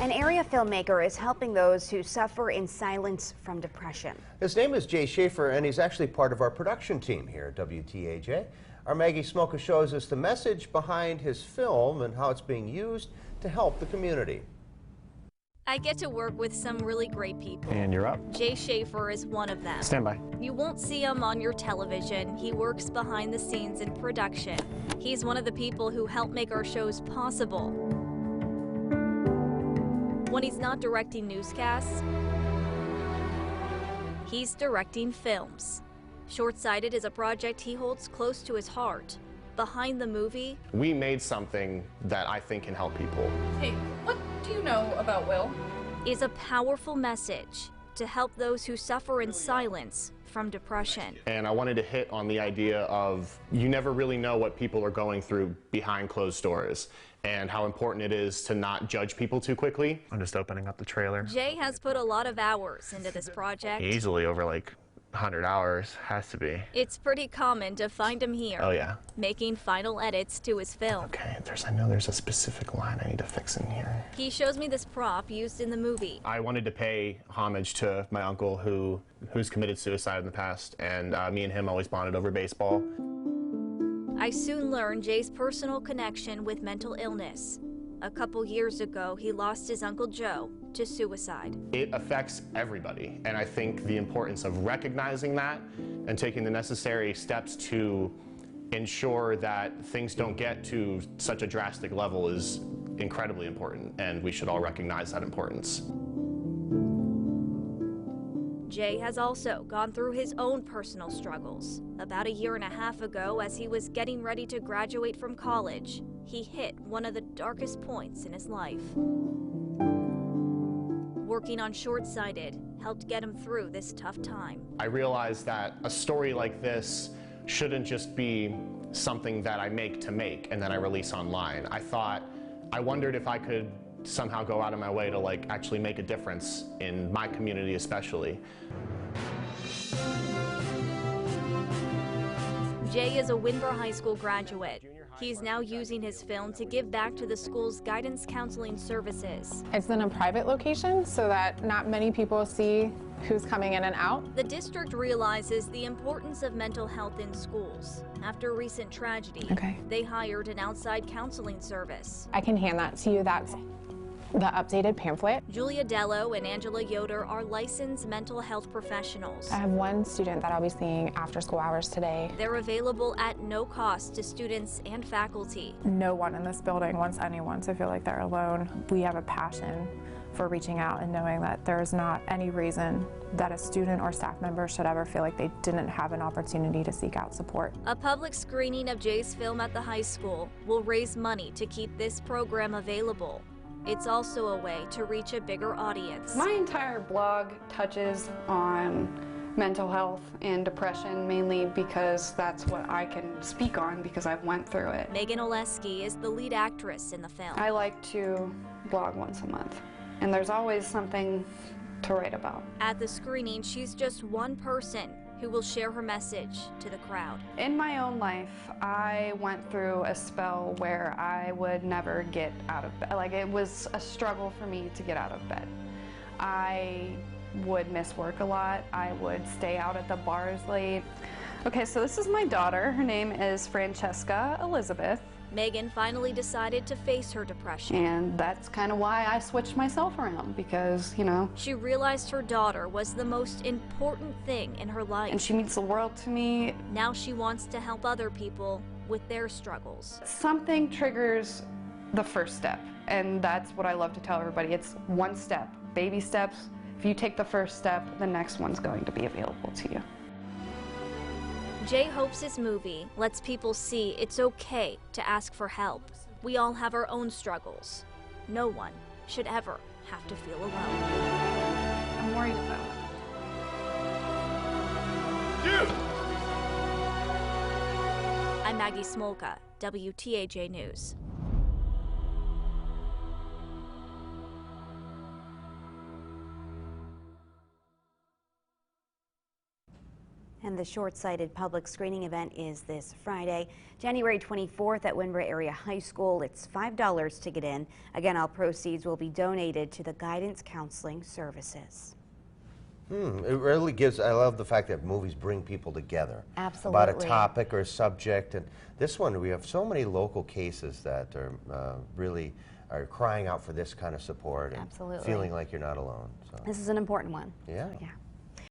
An area filmmaker is helping those who suffer in silence from depression. His name is Jay Schaefer, and he's actually part of our production team here at WTAJ. Our Maggie Smolka shows us the message behind his film and how it's being used to help the community. I get to work with some really great people. And you're up. Jay Schaefer is one of them. Stand by. You won't see him on your television. He works behind the scenes in production. He's one of the people who help make our shows possible. When he's not directing newscasts, he's directing films. Short-Sighted is a project he holds close to his heart. Behind the movie, We made something that I think can help people. Hey, what do you know about Will? is a powerful message to help those who suffer in silence from depression. And I wanted to hit on the idea of you never really know what people are going through behind closed doors and how important it is to not judge people too quickly. I'm just opening up the trailer. Jay has put a lot of hours into this project. Easily over like 100 hours, has to be. It's pretty common to find him here, Oh yeah. making final edits to his film. Okay, I know there's a specific line I need to fix in here. He shows me this prop used in the movie. I wanted to pay homage to my uncle who's committed suicide in the past, and me and him always bonded over baseball. I soon learned Jay's personal connection with mental illness. A couple years ago, he lost his Uncle Joe to suicide. It affects everybody, and I think the importance of recognizing that and taking the necessary steps to ensure that things don't get to such a drastic level is incredibly important, and we should all recognize that importance. Jay has also gone through his own personal struggles. About a year and a half ago, as he was getting ready to graduate from college, he hit one of the darkest points in his life. Working on Short-Sighted helped get him through this tough time. I realized that a story like this shouldn't just be something that I make to make and then I release online. I wondered if I could somehow go out of my way to actually make a difference in my community especially. Jay is a Winver High School graduate. He's now using his film to give back to the school's guidance counseling services. It's in a private location so that not many people see who's coming in and out. The district realizes the importance of mental health in schools. After a recent tragedy, they hired an outside counseling service. I can hand that to you. That's the updated pamphlet. Julia Dello and Angela Yoder are licensed mental health professionals. I have one student that I'll be seeing after school hours today. They're available at no cost to students and faculty. No one in this building wants anyone to feel like they're alone. We have a passion for reaching out and knowing that there's not any reason that a student or staff member should ever feel like they didn't have an opportunity to seek out support. A public screening of Jay's film at the high school will raise money to keep this program available. It's also a way to reach a bigger audience. My entire blog touches on mental health and depression, mainly because that's what I can speak on because I've went through it. Megan Oleski is the lead actress in the film. I like to blog once a month, and there's always something to write about. At the screening, she's just one person who will share her message to the crowd. In my own life, I went through a spell where I would never get out of bed. It was a struggle for me to get out of bed. I would miss work a lot. I would stay out at the bars late. Okay, so this is my daughter. Her name is Francesca Elizabeth. Megan finally decided to face her depression. And that's kind of why I switched myself around, because, She realized her daughter was the most important thing in her life. And she means the world to me. Now she wants to help other people with their struggles. Something triggers the first step, and that's what I love to tell everybody. It's one step, baby steps. If you take the first step, the next one's going to be available to you. Jay hopes his movie lets people see it's okay to ask for help. We all have our own struggles. No one should ever have to feel alone. I'm worried about it. I'm Maggie Smolka, WTAJ News. And the short-sighted public screening event is this Friday, January 24th at Windber Area High School. It's $5 to get in. Again, all proceeds will be donated to the Guidance Counseling Services. It really gives, I love the fact that movies bring people together. Absolutely. About a topic or a subject. And this one, we have so many local cases that are really are crying out for this kind of support and Absolutely. feeling like you're not alone. So. This is an important one. Yeah. Yeah.